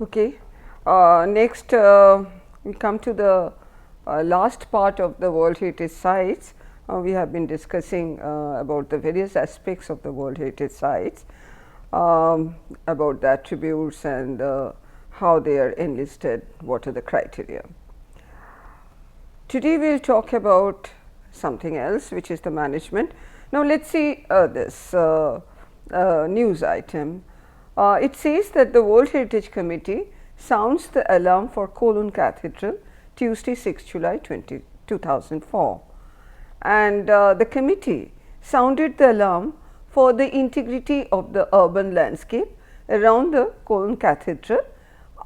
Okay. Next, we come to the last part of the World Heritage Sites. We have been discussing about the various aspects of the World Heritage Sites, about the attributes and how they are enlisted, what are the criteria. Today, we will talk about something else, which is the management. Now, let us see this news item. It says that the World Heritage Committee sounds the alarm for Cologne Cathedral Tuesday 6 July 2004, and the committee sounded the alarm for the integrity of the urban landscape around the Cologne Cathedral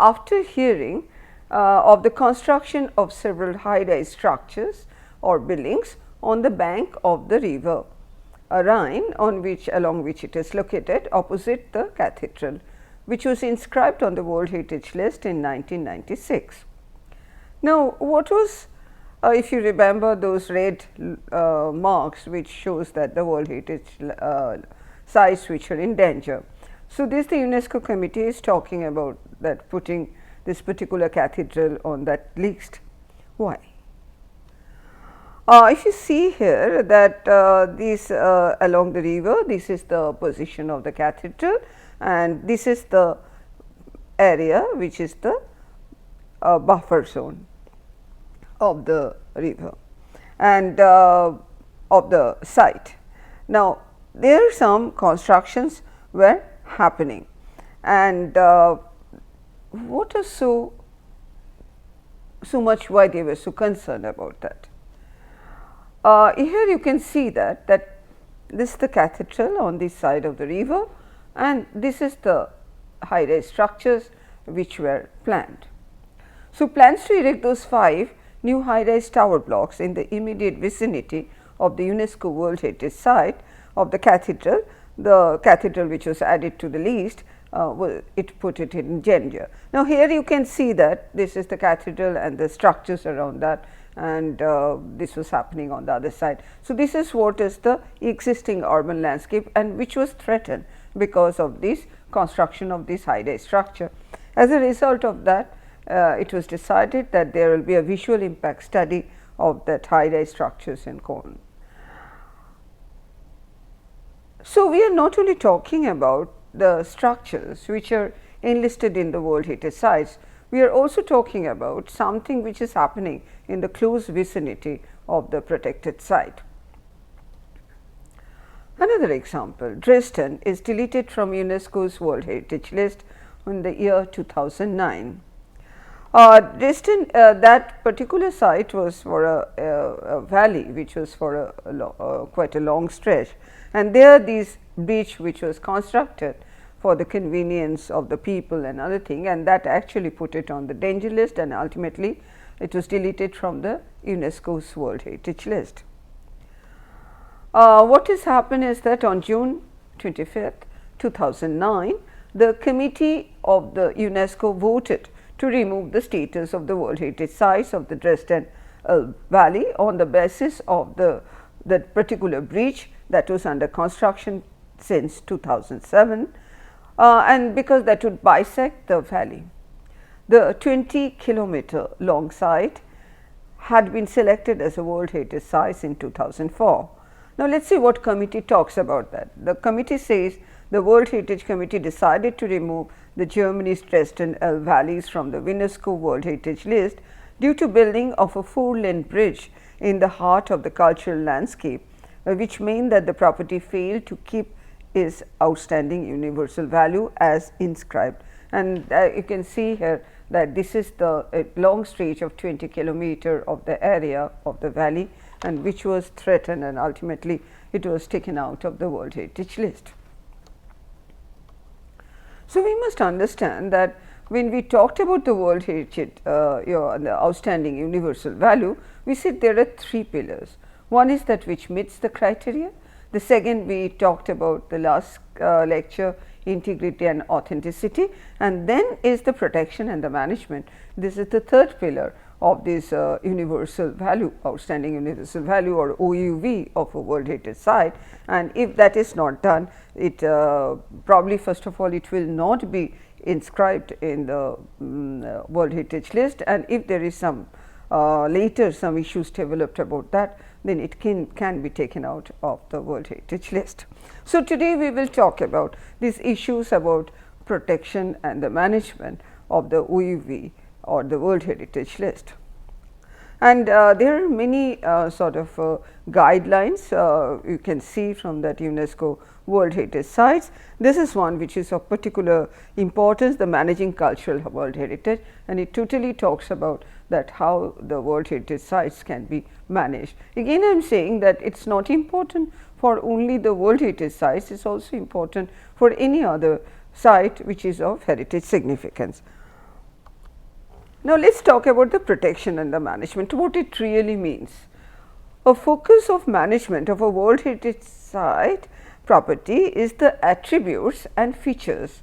after hearing of the construction of several high-rise structures or buildings on the bank of the river Rhine, along which it is located opposite the cathedral, which was inscribed on the World Heritage List in 1996. Now, what was, if you remember those red marks, which shows that the World Heritage sites which are in danger. So, this the UNESCO committee is talking about, that putting this particular cathedral on that list. Why? If you see here that this along the river, this is the position of the cathedral, and this is the area which is the buffer zone of the river and of the site. Now, there some constructions were happening, and what is so much why they were so concerned about that? Here you can see that this is the cathedral on this side of the river, and this is the high rise structures which were planned. So, plans to erect those 5 new high rise tower blocks in the immediate vicinity of the UNESCO World Heritage Site of the cathedral which was added to the list, it put it in danger. Now, here you can see that this is the cathedral and the structures around that, and this was happening on the other side. So, this is what is the existing urban landscape, and which was threatened because of this construction of this high rise structure. As a result of that, it was decided that there will be a visual impact study of that high rise structures in Cologne. So, we are not only talking about the structures which are enlisted in the World Heritage Sites, we are also talking about something which is happening in the close vicinity of the protected site. Another example, Dresden is deleted from UNESCO's World Heritage List in the year 2009. Dresden, that particular site was for a valley which was for quite a long stretch, and there this bridge which was constructed for the convenience of the people and other thing, and that actually put it on the danger list, and ultimately it was deleted from the UNESCO's World Heritage List. What has happened is that on June 25th, 2009, the committee of the UNESCO voted to remove the status of the World Heritage Sites of the Dresden Valley on the basis of that particular bridge that was under construction since 2007. And because that would bisect the valley. The 20-kilometer long site had been selected as a World Heritage Site in 2004. Now, let us see what committee talks about that. The committee says the World Heritage Committee decided to remove the Germany's Dresden valleys from the UNESCO World Heritage List due to building of a 4-lane bridge in the heart of the cultural landscape, which meant that the property failed to keep is outstanding universal value as inscribed. And you can see here that this is the long stretch of 20 kilometer of the area of the valley, and which was threatened, and ultimately it was taken out of the World Heritage List. So, we must understand that when we talked about the World Heritage, the outstanding universal value, we said there are 3 pillars. One is that which meets the criteria. The second, we talked about the last lecture, integrity and authenticity, and then is the protection and the management. This is the third pillar of this universal value, outstanding universal value, or OUV of a World Heritage Site. And if that is not done, it probably first of all it will not be inscribed in the World Heritage List, and if there is some later some issues developed about that, then it can be taken out of the World Heritage List. So, today we will talk about these issues about protection and the management of the OUV or the World Heritage List. And there are many sort of guidelines you can see from that UNESCO World Heritage Sites. This is one which is of particular importance, the Managing Cultural World Heritage, and it totally talks about that how the World Heritage Sites can be managed. Again, I am saying that it is not important for only the World Heritage Sites, it is also important for any other site which is of heritage significance. Now, let us talk about the protection and the management, what it really means. A focus of management of a World Heritage Site property is the attributes and features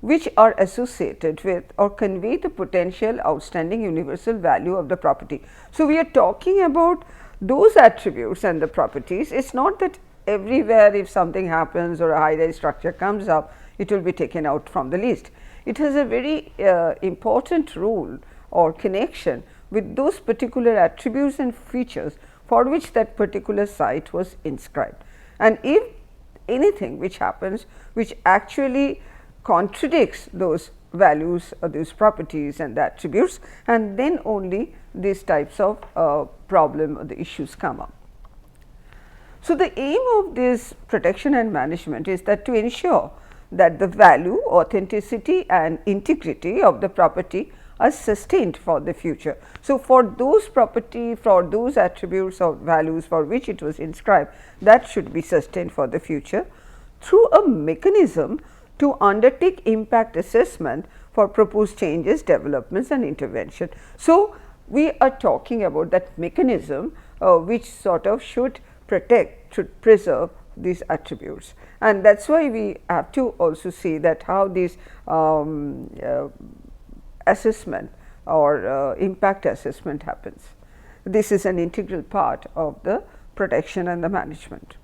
which are associated with or convey the potential outstanding universal value of the property. So, we are talking about those attributes and the properties. It is not that everywhere if something happens or a high rise structure comes up, it will be taken out from the list. It has a very important role or connection with those particular attributes and features for which that particular site was inscribed. And if anything which happens which actually contradicts those values or those properties and the attributes, and then only these types of problem or the issues come up. So, the aim of this protection and management is that to ensure that the value, authenticity and integrity of the property are sustained for the future. So, for those property, for those attributes or values for which it was inscribed, that should be sustained for the future through a mechanism to undertake impact assessment for proposed changes, developments and intervention. So, we are talking about that mechanism which sort of should protect, should preserve these attributes, and that is why we have to also see that how this assessment or impact assessment happens. This is an integral part of the protection and the management.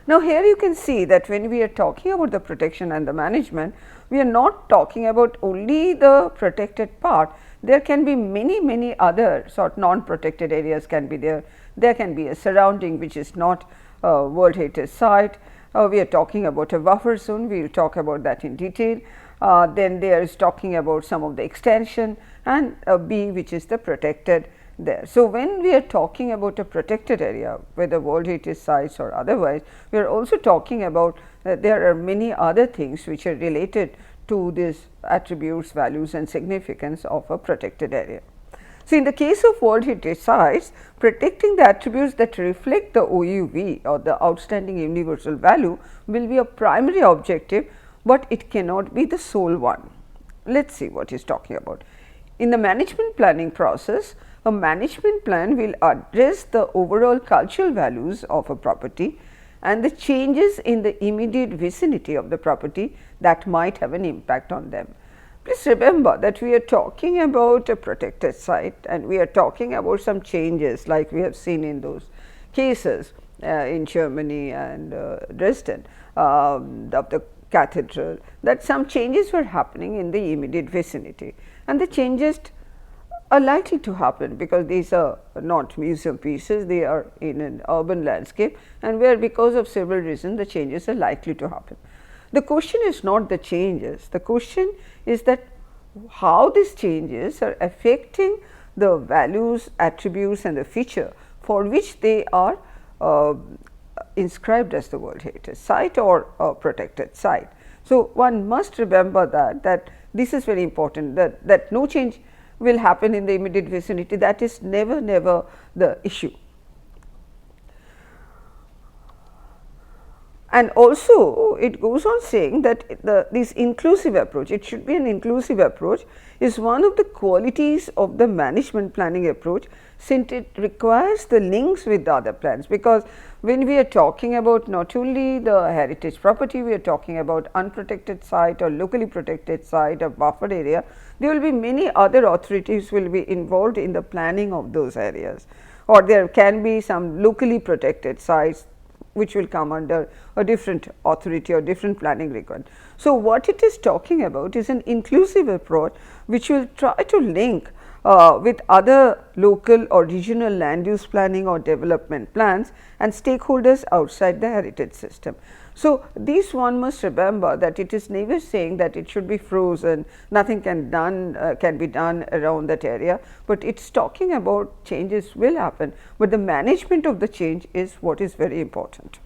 Now, here you can see that when we are talking about the protection and the management, we are not talking about only the protected part. There can be many other sort non-protected areas can be there. There can be a surrounding which is not a World Heritage Site. We are talking about a buffer zone, we will talk about that in detail. Then there is talking about some of the extension, and B which is the protected there. So, when we are talking about a protected area, whether World Heritage Sites or otherwise, we are also talking about there are many other things which are related to these attributes, values and significance of a protected area. So, in the case of World Heritage Sites, protecting the attributes that reflect the OUV or the outstanding universal value will be a primary objective, but it cannot be the sole one. Let us see what he is talking about. In the management planning process, a management plan will address the overall cultural values of a property and the changes in the immediate vicinity of the property that might have an impact on them. Please remember that we are talking about a protected site, and we are talking about some changes like we have seen in those cases in Germany and Dresden of the cathedral, that some changes were happening in the immediate vicinity, and the changes are likely to happen because these are not museum pieces, they are in an urban landscape, and where because of several reasons the changes are likely to happen. The question is not the changes, the question is that how these changes are affecting the values, attributes and the feature for which they are inscribed as the World Heritage Site or a protected site. So, one must remember that this is very important, that no change will happen in the immediate vicinity, that is never the issue. And also it goes on saying that this inclusive approach, it should be an inclusive approach, is one of the qualities of the management planning approach, since it requires the links with the other plans. Because when we are talking about not only the heritage property, we are talking about unprotected site or locally protected site or buffer area, there will be many other authorities will be involved in the planning of those areas, or there can be some locally protected sites which will come under a different authority or different planning requirement. So, what it is talking about is an inclusive approach which will try to link with other local or regional land use planning or development plans and stakeholders outside the heritage system. So, this one must remember that it is never saying that it should be frozen, nothing can be done around that area, but it is talking about changes will happen, but the management of the change is what is very important.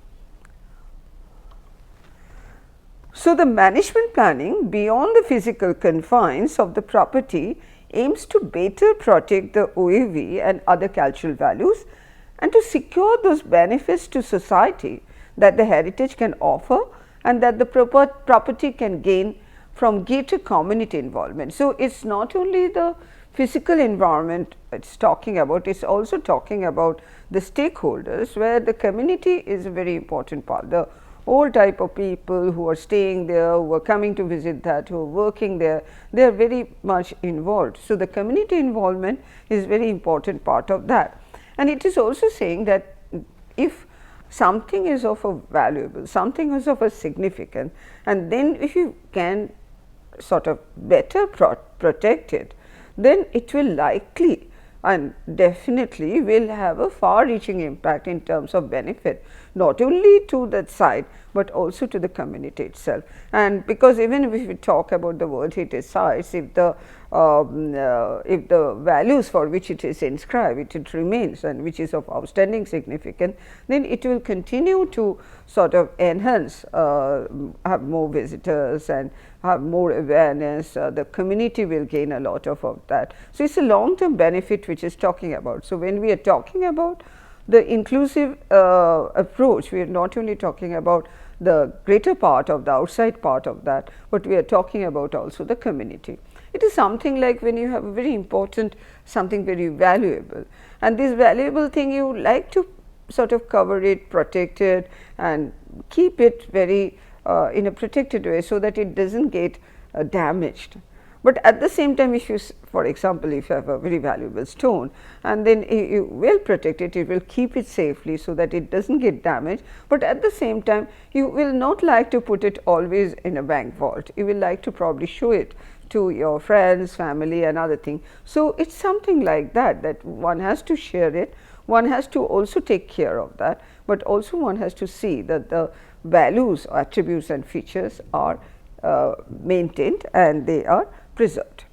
So, the management planning beyond the physical confines of the property aims to better protect the OAV and other cultural values and to secure those benefits to society that the heritage can offer and that the property can gain from greater community involvement. So, it is not only the physical environment it is talking about, it is also talking about the stakeholders, where the community is a very important part. The whole type of people who are staying there, who are coming to visit that, who are working there, they are very much involved. So, the community involvement is very important part of that. And it is also saying that if something is of a valuable, something is of a significance, and then if you can sort of better protect it, then it will likely and definitely will have a far reaching impact in terms of benefit, not only to that site, but also to the community itself. And because even if we talk about the World Heritage Sites, if the values for which it is inscribed, it remains and which is of outstanding significance, then it will continue to sort of enhance, have more visitors and have more awareness, the community will gain a lot of that. So, it is a long term benefit which is talking about. So, when we are talking about the inclusive approach, we are not only talking about the greater part of the outside part of that, but we are talking about also the community. It is something like when you have a very important, something very valuable, and this valuable thing you like to sort of cover it, protect it and keep it very in a protected way, so that it does not get damaged. But at the same time, if you, for example, if you have a very valuable stone and then you will protect it, you will keep it safely so that it does not get damaged, but at the same time you will not like to put it always in a bank vault, you will like to probably show it to your friends, family and other things. So, it is something like that, that one has to share it, one has to also take care of that, but also one has to see that the values, attributes and features are maintained and they are preserved.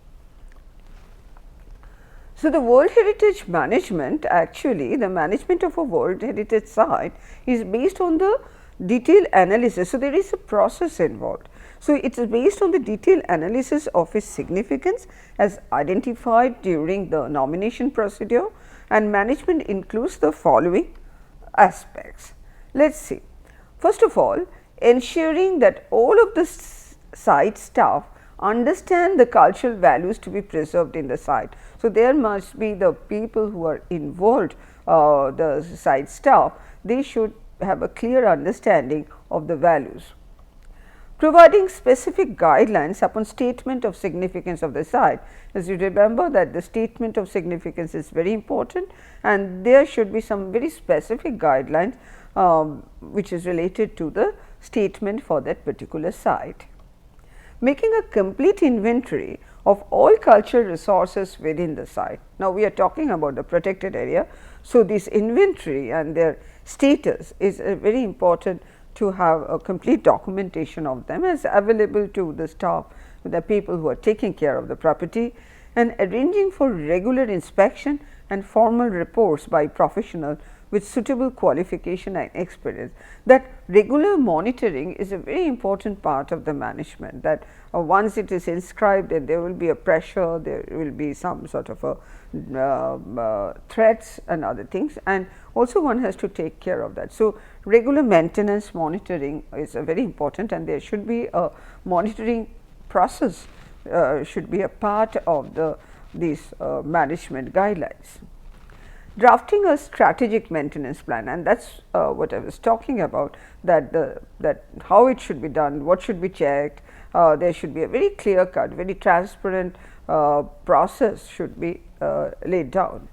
So, the World Heritage Management, actually the management of a World Heritage Site is based on the detailed analysis. So, there is a process involved. So, it is based on the detailed analysis of its significance as identified during the nomination procedure, and management includes the following aspects. Let us see. First of all, ensuring that all of the site staff understand the cultural values to be preserved in the site. So, there must be the people who are involved, the site staff, they should have a clear understanding of the values. Providing specific guidelines upon statement of significance of the site. As you remember that the statement of significance is very important, and there should be some very specific guidelines which is related to the statement for that particular site. Making a complete inventory of all cultural resources within the site. Now, we are talking about the protected area. So, this inventory and their status is very important to have a complete documentation of them as available to the staff, the people who are taking care of the property, and arranging for regular inspection and formal reports by professionals with suitable qualification and experience. That regular monitoring is a very important part of the management, that once it is inscribed and there will be a pressure, there will be some sort of a threats and other things, and also one has to take care of that. So, regular maintenance monitoring is very important, and there should be a monitoring process should be a part of these management guidelines. Drafting a strategic maintenance plan, and that is what I was talking about, that how it should be done, what should be checked, there should be a very clear cut, very transparent process should be laid down.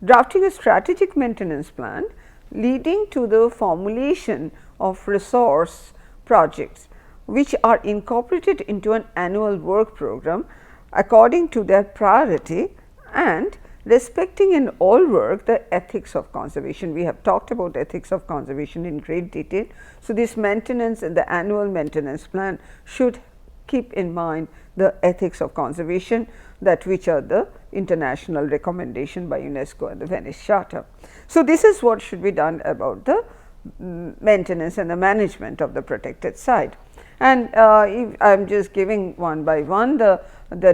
Drafting a strategic maintenance plan leading to the formulation of resource projects, which are incorporated into an annual work program according to their priority and respecting in all work the ethics of conservation. We have talked about ethics of conservation in great detail. So, this maintenance and the annual maintenance plan should keep in mind the ethics of conservation, that which are the international recommendation by UNESCO and the Venice Charter. So, this is what should be done about the maintenance and the management of the protected site. And if I am just giving one by one the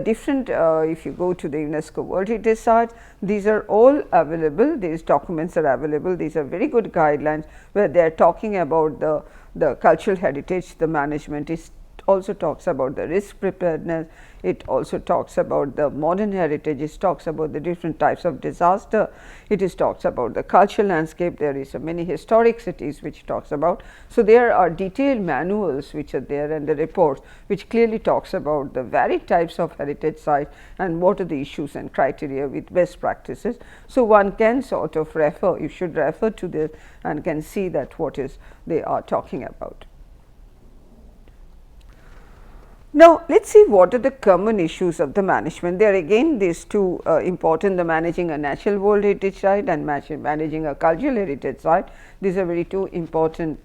different, if you go to the UNESCO World Heritage Sites, these are all available, these documents are available, these are very good guidelines where they are talking about the cultural heritage, the management is also talks about the risk preparedness, it also talks about the modern heritage, it talks about the different types of disaster, it is talks about the cultural landscape, there is many historic cities which talks about. So, there are detailed manuals which are there and the reports which clearly talks about the varied types of heritage sites and what are the issues and criteria with best practices. So, one can sort of refer, you should refer to this and can see that what is they are talking about. Now, let us see what are the common issues of the management. There again these two important, the managing a natural world heritage site and managing a cultural heritage site. These are very two important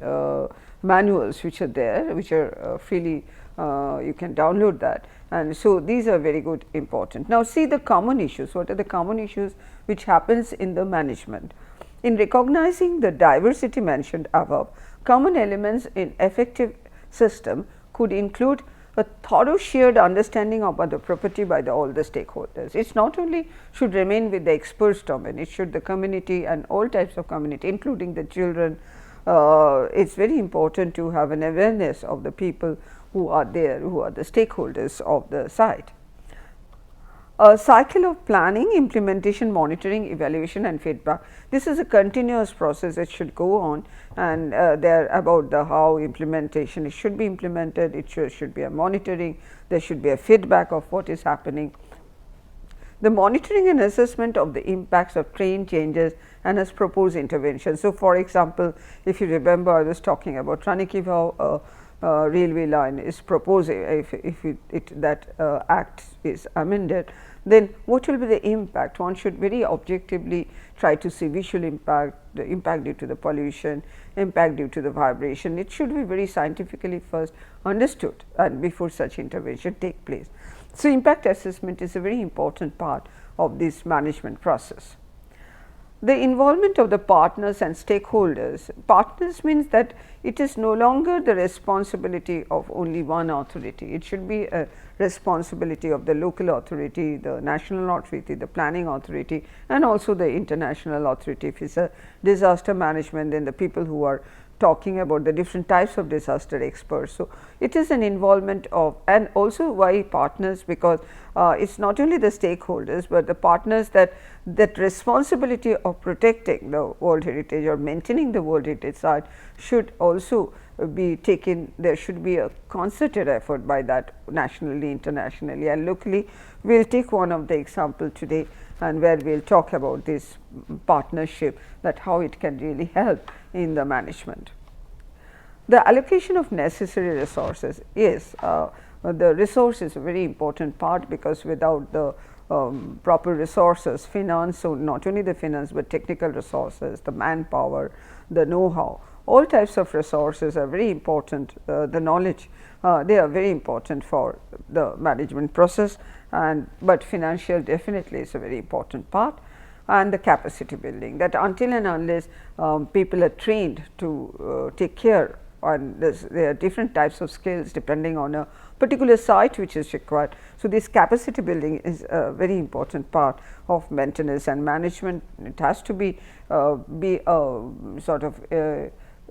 manuals which are there, which are freely you can download that, and so these are very good important. Now, see the common issues. What are the common issues which happens in the management? In recognizing the diversity mentioned above, common elements in effective system could include a thorough shared understanding about the property by all the stakeholders. It is not only should remain with the experts domain, it should the community and all types of community including the children. It is very important to have an awareness of the people who are there, who are the stakeholders of the site. A cycle of planning, implementation, monitoring, evaluation and feedback. This is a continuous process that should go on, and there about the how implementation it should be implemented, it should be a monitoring, there should be a feedback of what is happening. The monitoring and assessment of the impacts of train changes and as proposed intervention. So, for example, if you remember I was talking about Ranikiva railway line is proposed, if that act is amended, then what will be the impact? One should very objectively try to see visual impact, the impact due to the pollution, impact due to the vibration. It should be very scientifically first understood and before such intervention take place. So, impact assessment is a very important part of this management process. The involvement of the partners and stakeholders. Partners means that it is no longer the responsibility of only one authority. It should be a responsibility of the local authority, the national authority, the planning authority and also the international authority. If it is a disaster management, then the people who are talking about the different types of disaster experts. So, it is an involvement of, and also why partners, because it is not only the stakeholders, but the partners that responsibility of protecting the world heritage or maintaining the world heritage site should also be taken. There should be a concerted effort by that nationally, internationally and locally. We will take one of the example today and where we will talk about this partnership, that how it can really help in the management. The allocation of necessary resources is the resource is a very important part, because without the proper resources, finance, so not only the finance, but technical resources, the manpower, the know-how, all types of resources are very important, the knowledge, they are very important for the management process, and but financial definitely is a very important part. And the capacity building, that until and unless people are trained to take care, and there are different types of skills depending on a particular site which is required. So, this capacity building is a very important part of maintenance and management. It has to be sort of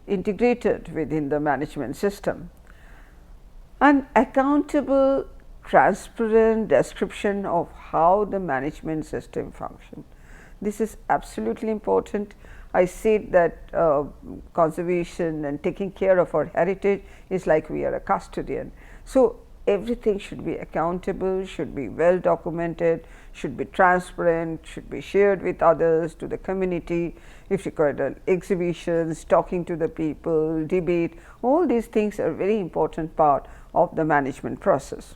integrated within the management system. And accountable, transparent description of how the management system functions. This is absolutely important. I said that conservation and taking care of our heritage is like we are a custodian. So, everything should be accountable, should be well documented, should be transparent, should be shared with others, to the community, if required, exhibitions, talking to the people, debate, all these things are very important part of the management process.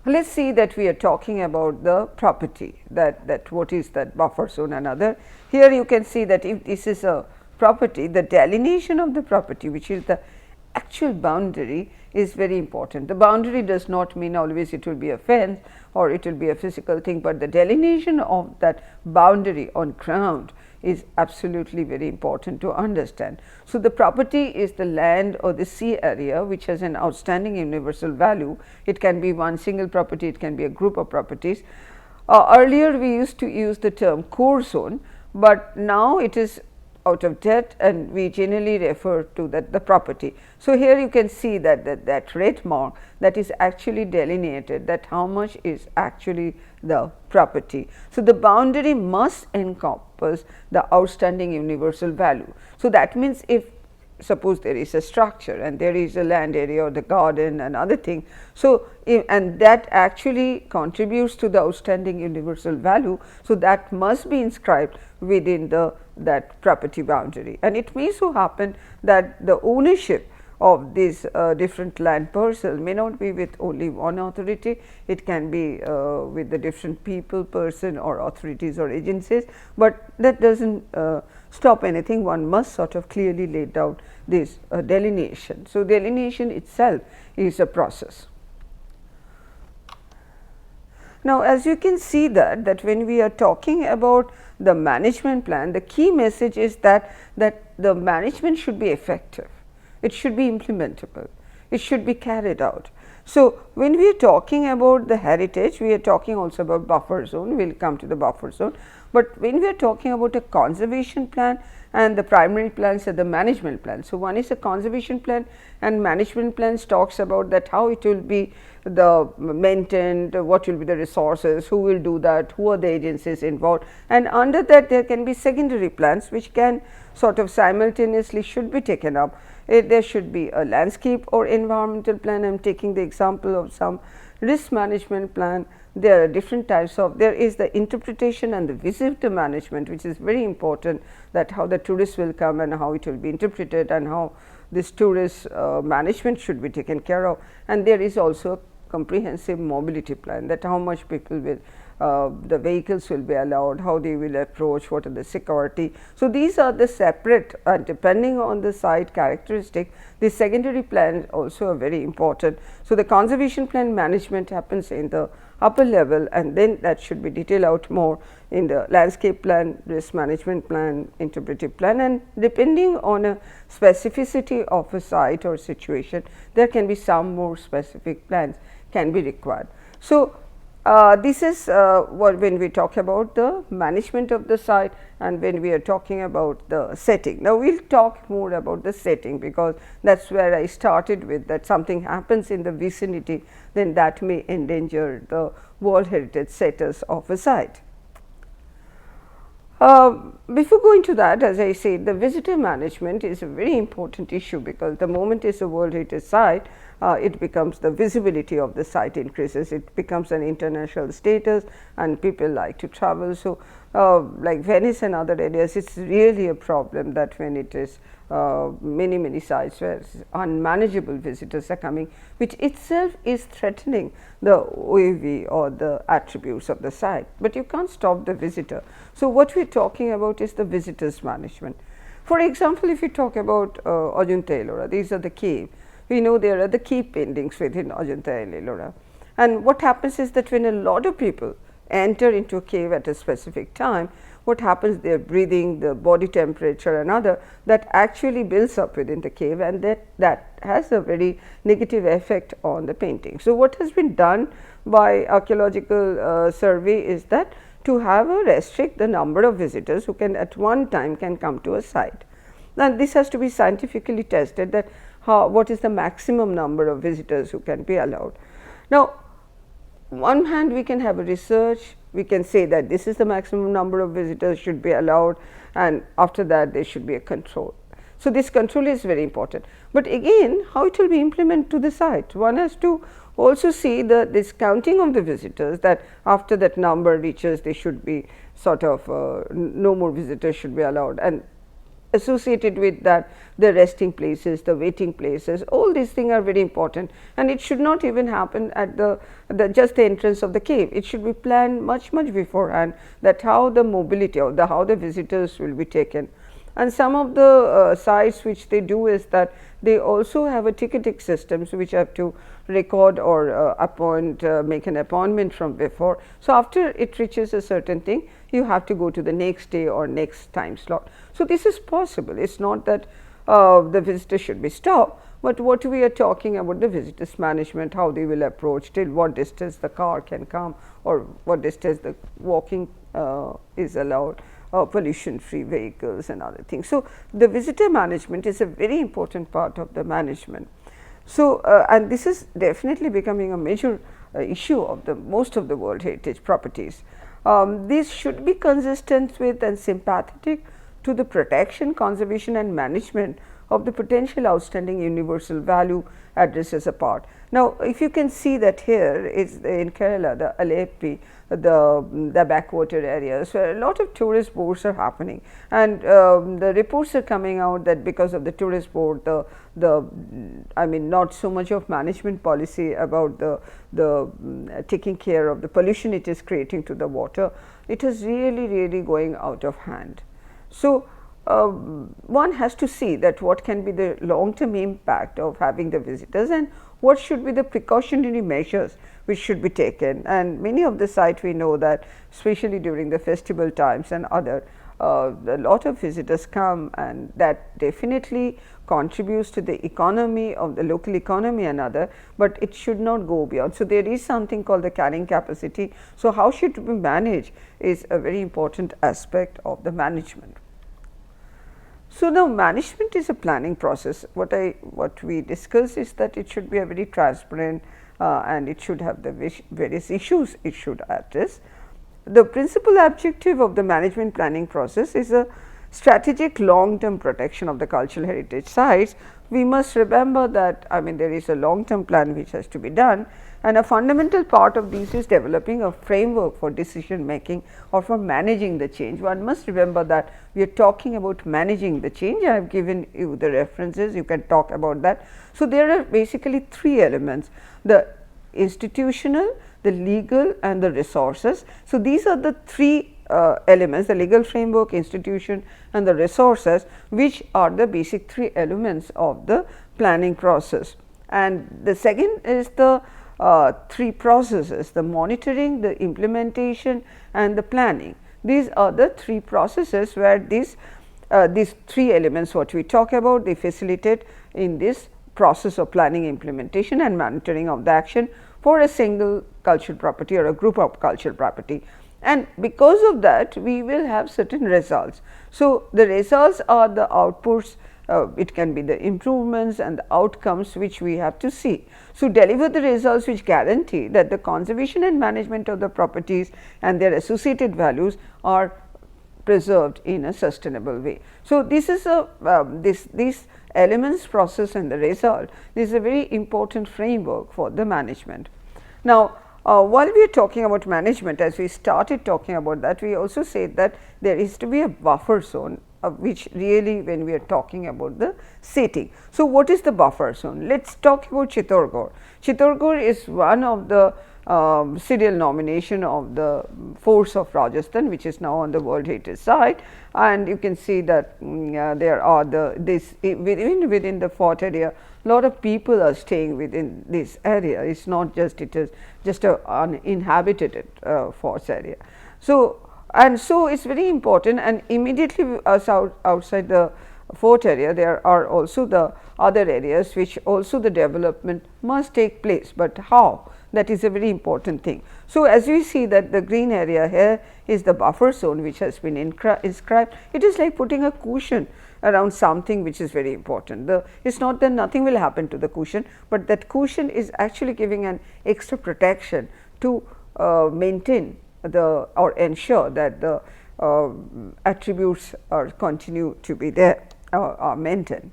Let us see that we are talking about the property, that what is that buffer zone and other. Here you can see that if this is a property, the delineation of the property, which is the actual boundary, is very important. The boundary does not mean always it will be a fence or it will be a physical thing, but the delineation of that boundary on ground is absolutely very important to understand. So, the property is the land or the sea area which has an outstanding universal value. It can be one single property, it can be a group of properties. Earlier we used to use the term core zone, but now it is out of date and we generally refer to that the property. So, here you can see that red mark, that is actually delineated, that how much is actually the property. So, the boundary must encompass the outstanding universal value. So, that means if suppose there is a structure and there is a land area or the garden and other thing. So, and that actually contributes to the outstanding universal value. So, that must be inscribed within that property boundary, and it may so happen that the ownership of this different land parcel may not be with only one authority, it can be with the different people, person or authorities or agencies, but that does not stop anything. One must sort of clearly lay down this delineation. So, delineation itself is a process. Now, as you can see that when we are talking about the management plan, the key message is that the management should be effective, it should be implementable, it should be carried out. So, when we are talking about the heritage, we are talking also about buffer zone, we will come to the buffer zone, but when we are talking about a conservation plan and the primary plans and the management plan. So, one is a conservation plan and management plans talks about that how it will be the maintained, what will be the resources, who will do that, who are the agencies involved, and under that there can be secondary plans which can sort of simultaneously should be taken up. There should be a landscape or environmental plan. I am taking the example of some risk management plan. There are different types of, there is the interpretation and the visitor management, which is very important, that how the tourists will come and how it will be interpreted and how this tourist management should be taken care of. And there is also a comprehensive mobility plan, that how much people will the vehicles will be allowed, how they will approach, what are the security. So, these are the separate depending on the site characteristic, the secondary plan also are very important. So, the conservation plan management happens in the upper level and then that should be detailed out more in the landscape plan, risk management plan, interpretive plan, and depending on a specificity of a site or situation, there can be some more specific plans can be required. So, this is what when we talk about the management of the site and when we are talking about the setting. Now, we will talk more about the setting, because that is where I started with, that something happens in the vicinity, then that may endanger the World Heritage status of a site. Before going to that, as I said, the visitor management is a very important issue, because the moment it is a World Heritage site, it becomes the visibility of the site increases, it becomes an international status and people like to travel. So, like Venice and other areas, it is really a problem that when it is many sites where unmanageable visitors are coming, which itself is threatening the OAV or the attributes of the site, but you can't stop the visitor. So, what we are talking about is the visitors management. For example, if you talk about Ajanta Ellora, these are the cave. We know there are the cave paintings within Ajanta Ellora, and what happens is that when a lot of people enter into a cave at a specific time, what happens, their breathing, the body temperature and other, that actually builds up within the cave, and that has a very negative effect on the painting. So, what has been done by archaeological survey is that to have a restrict the number of visitors who can at one time can come to a site. Now, this has to be scientifically tested, that what is the maximum number of visitors who can be allowed. Now, one hand we can have a research, we can say that this is the maximum number of visitors should be allowed, and after that there should be a control. So, this control is very important, but again how it will be implemented to the site. One has to also see this counting of the visitors, that after that number reaches they should be sort of no more visitors should be allowed, and associated with that the resting places, the waiting places, all these things are very important, and it should not even happen at just the entrance of the cave. It should be planned much beforehand, that how the mobility or how the visitors will be taken. And some of the sites which they do is that they also have a ticketing systems which have to record or make an appointment from before. So, after it reaches a certain thing, you have to go to the next day or next time slot. So, this is possible. It is not that the visitors should be stopped, but what we are talking about the visitors management, how they will approach, till what distance the car can come or what distance the walking is allowed, pollution free vehicles and other things. So, the visitor management is a very important part of the management. So, and this is definitely becoming a major issue of most of the World Heritage properties. These should be consistent with and sympathetic to the protection, conservation and management of the potential outstanding universal value addresses a part. Now, if you can see that here is in Kerala, the Alleppey, the backwater areas where a lot of tourist boards are happening, and the reports are coming out that because of the tourist board, I mean not so much of management policy about taking care of the pollution it is creating to the water, it is really going out of hand. So, one has to see that what can be the long term impact of having the visitors and what should be the precautionary measures which should be taken. And many of the sites we know that especially during the festival times and other, a lot of visitors come, and that definitely contributes to the economy of the local economy and other, but it should not go beyond. So, there is something called the carrying capacity. So, how should we manage is a very important aspect of the management. So, now management is a planning process. What we discussed is that it should be a very transparent and it should have the various issues it should address. The principal objective of the management planning process is a strategic long term protection of the cultural heritage sites. We must remember that there is a long term plan which has to be done, and a fundamental part of this is developing a framework for decision making or for managing the change. One must remember that we are talking about managing the change. I have given you the references, you can talk about that. So, there are basically three elements: the institutional, the legal and the resources. So, these are the three elements, the legal framework, institution and the resources, which are the basic three elements of the planning process. And the second is the three processes: the monitoring, the implementation and the planning. These are the three processes where these three elements what we talk about, they facilitate in this process of planning, implementation and monitoring of the action for a single cultural property or a group of cultural property. And because of that we will have certain results. So, the results are the outputs, it can be the improvements and the outcomes which we have to see. So, deliver the results which guarantee that the conservation and management of the properties and their associated values are preserved in a sustainable way. So, this is this elements, process and the result, this is a very important framework for the management. Now, while we are talking about management, as we started talking about that, we also said that there is to be a buffer zone, which really when we are talking about the setting. So, what is the buffer zone? Let us talk about Chittorgarh. Chittorgarh is one of the serial nomination of the forts of Rajasthan, which is now on the World Heritage Site, and you can see that there are within the fort area, lot of people are staying within this area. It is not just, it is just a uninhabited forts area. So, and so it is very important, and immediately outside the fort area there are also the other areas which also the development must take place, but how? That is a very important thing. So, as we see that the green area here is the buffer zone which has been inscribed. It is like putting a cushion around something which is very important. It is not that nothing will happen to the cushion, but that cushion is actually giving an extra protection to maintain or ensure that the attributes are continue to be there. are maintained.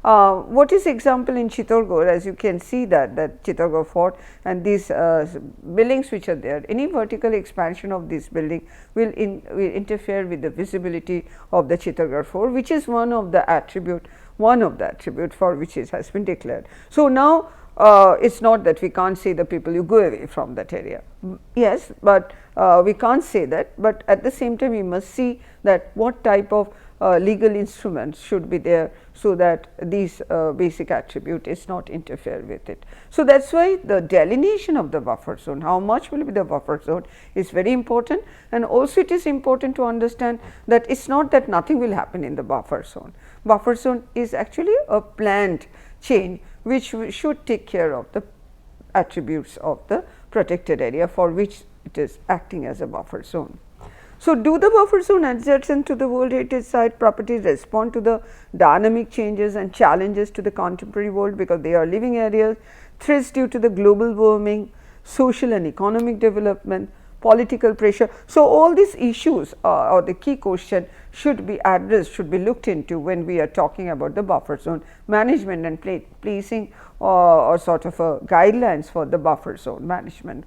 What is example in Chittorgarh, as you can see that Chittorgarh fort and these buildings which are there, any vertical expansion of this building will interfere with the visibility of the Chittorgarh fort, which is one of the attribute for which it has been declared. So, now it is not that we can't say the people you go away from that area, yes, but we can't say that, but at the same time we must see that what type of legal instruments should be there, so that these basic attribute is not interfere with it. So, that is why the delineation of the buffer zone, how much will be the buffer zone, is very important, and also it is important to understand that it is not that nothing will happen in the buffer zone. Buffer zone is actually a planned change which should take care of the attributes of the protected area for which it is acting as a buffer zone. So, do the buffer zone adjacent to the World Heritage Site properties respond to the dynamic changes and challenges to the contemporary world, because they are living areas, threats due to the global warming, social and economic development, political pressure. So, all these issues or the key question should be addressed, should be looked into when we are talking about the buffer zone management and placing or sort of guidelines for the buffer zone management.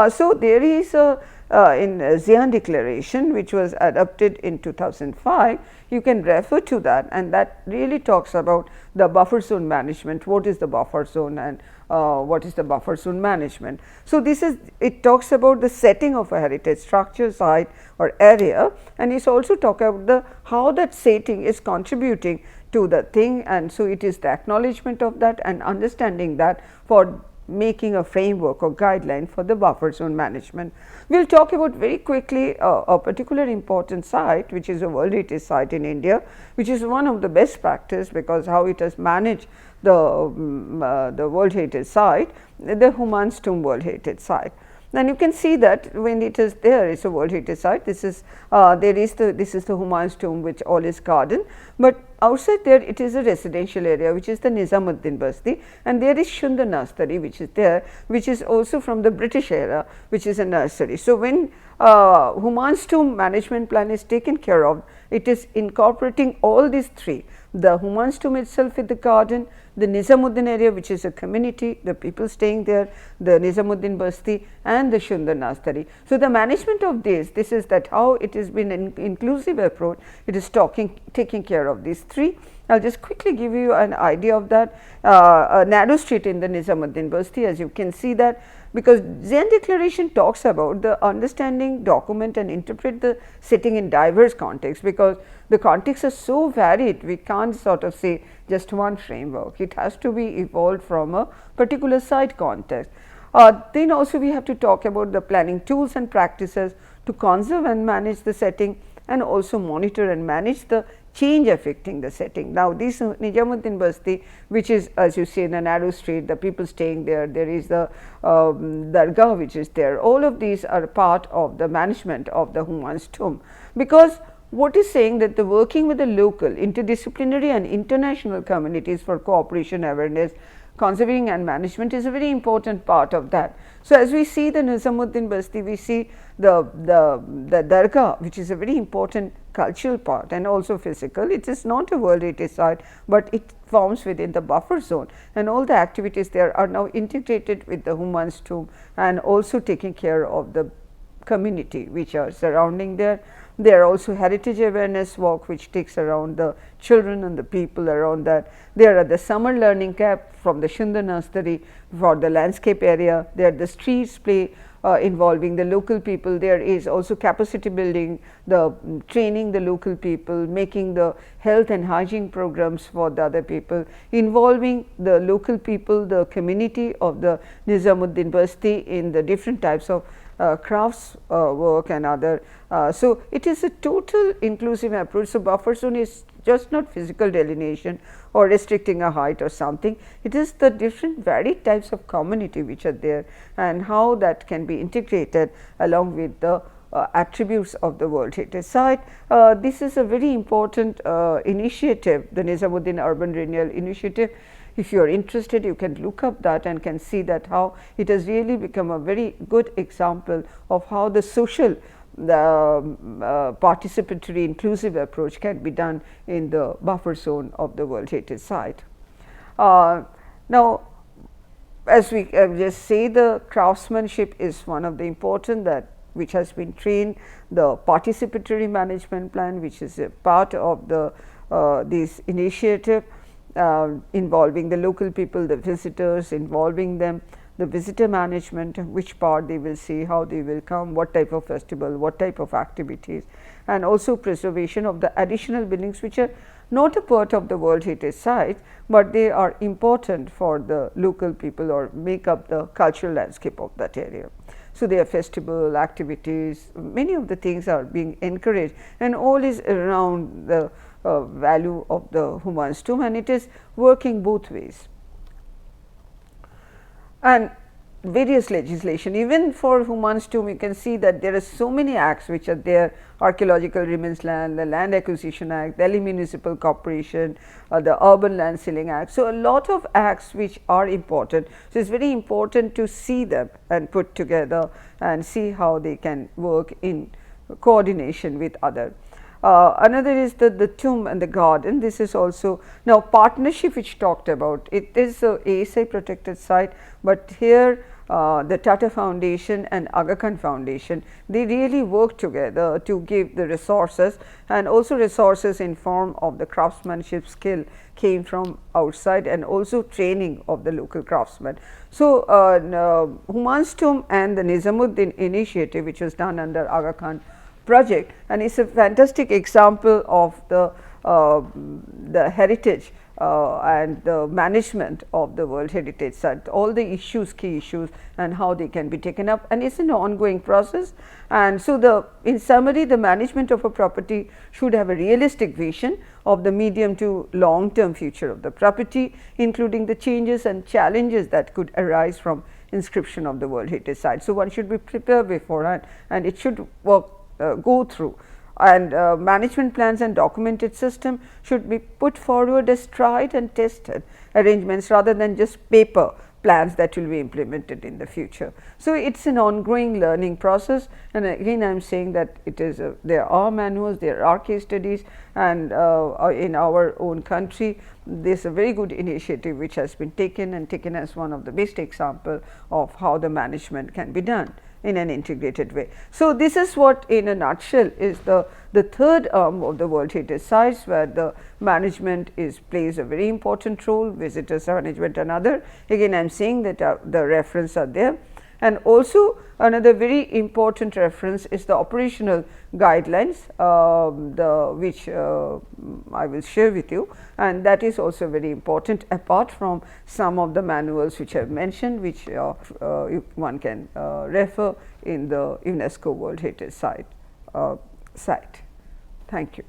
So, there is a in Xi'an Declaration, which was adopted in 2005, you can refer to that, and that really talks about the buffer zone management, what is the buffer zone and what is the buffer zone management. So, this is, it talks about the setting of a heritage structure, site or area, and it also talk about the how that setting is contributing to the thing, and so it is the acknowledgement of that and understanding that for making a framework or guideline for the buffer zone management. We will talk about very quickly a particular important site, which is a World Heritage Site in India, which is one of the best practice, because how it has managed the World Heritage Site, the Humayun's Tomb World Heritage Site. And you can see that when it is there, it is a World Heritage Site. This is this is the Humayun's Tomb, which all is garden, but outside there it is a residential area, which is the Nizamuddin Basti, and there is Shundar Nursery, which is there, which is also from the British era, which is a nursery. So, when Humayun's Tomb management plan is taken care of, it is incorporating all these three: the Humayun's Tomb itself with the garden, the Nizamuddin area, which is a community, the people staying there, the Nizamuddin Basti and the Shundar Nursery. So, the management of this is that how it has been an inclusive approach, it is taking care of these three. I will just quickly give you an idea of that. A narrow street in the Nizamuddin Basti, as you can see that, because Xi'an Declaration talks about the understanding, document and interpret the setting in diverse contexts, because the contexts are so varied, we can't sort of say just one framework, it has to be evolved from a particular site context. Then also we have to talk about the planning tools and practices to conserve and manage the setting, and also monitor and manage the change affecting the setting. Now, this Nizamuddin Basti, which is, as you see, in a narrow street, the people staying there, there is the Dargah which is there, all of these are part of the management of the Humayun's Tomb, because what is saying that the working with the local, interdisciplinary and international communities for cooperation, awareness, conserving and management is a very important part of that. So, as we see the Nizamuddin Basti, we see the Dargah, which is a very important cultural part and also physical. It is not a World Heritage Site, but it forms within the buffer zone, and all the activities there are now integrated with the Humayun's Tomb and also taking care of the community which are surrounding there. There are also heritage awareness walk, which takes around the children and the people around that. There are the summer learning camp from the Shundar Nursery for the landscape area. There are the streets play involving the local people. There is also capacity building, the training the local people, making the health and hygiene programs for the other people, involving the local people, the community of the Nizamuddin Basti in the different types of crafts work and other. So, it is a total inclusive approach. So, buffer zone is just not physical delineation or restricting a height or something, it is the different varied types of community which are there and how that can be integrated along with the attributes of the World Heritage Site. This is a very important initiative, the Nizamuddin Urban Renewal Initiative. If you are interested, you can look up that and can see that how it has really become a very good example of how the social the participatory inclusive approach can be done in the buffer zone of the World Heritage Site. Now, as we just say, the craftsmanship is one of the important that which has been trained, the participatory management plan, which is a part of the this initiative involving the local people, the visitors, involving them, the visitor management, which part they will see, how they will come, what type of festival, what type of activities, and also preservation of the additional buildings which are not a part of the World Heritage Site, but they are important for the local people or make up the cultural landscape of that area. So, their festival activities, many of the things are being encouraged, and all is around the value of the Humayun's tomb, and it is working both ways. And various legislation, even for Humayun's tomb, you can see that there are so many acts which are there: Archaeological Remains Land, the Land Acquisition Act, Delhi Municipal Corporation, the Urban Land Ceiling Act. So, a lot of acts which are important. So, it is very important to see them and put together and see how they can work in coordination with other. Another is the tomb and the garden. This is also now partnership which talked about. It is a ASI protected site, but here the Tata Foundation and Aga Khan Foundation, they really work together to give the resources, and also resources in form of the craftsmanship skill came from outside, and also training of the local craftsmen. So, Humayun's tomb and the Nizamuddin initiative, which was done under Aga Khan project, and it's a fantastic example of the heritage and the management of the World Heritage Site, all the issues, key issues, and how they can be taken up, and it's an ongoing process. And so, in summary, the management of a property should have a realistic vision of the medium to long term future of the property, including the changes and challenges that could arise from inscription of the World Heritage Site. So, one should be prepared beforehand, and it should work go through, and management plans and documented system should be put forward as tried and tested arrangements rather than just paper plans that will be implemented in the future. So, it is an ongoing learning process, and again I am saying that it is there are manuals, there are case studies, and in our own country this is a very good initiative which has been taken, and taken as one of the best example of how the management can be done in an integrated way. So, this is what in a nutshell is the third arm of the World Heritage Sites, where the management plays a very important role, visitors management another. Again I am saying that the reference are there, and also another very important reference is the operational guidelines which I will share with you, and that is also very important, apart from some of the manuals which I have mentioned, which one can refer in the UNESCO World Heritage Site. Thank you.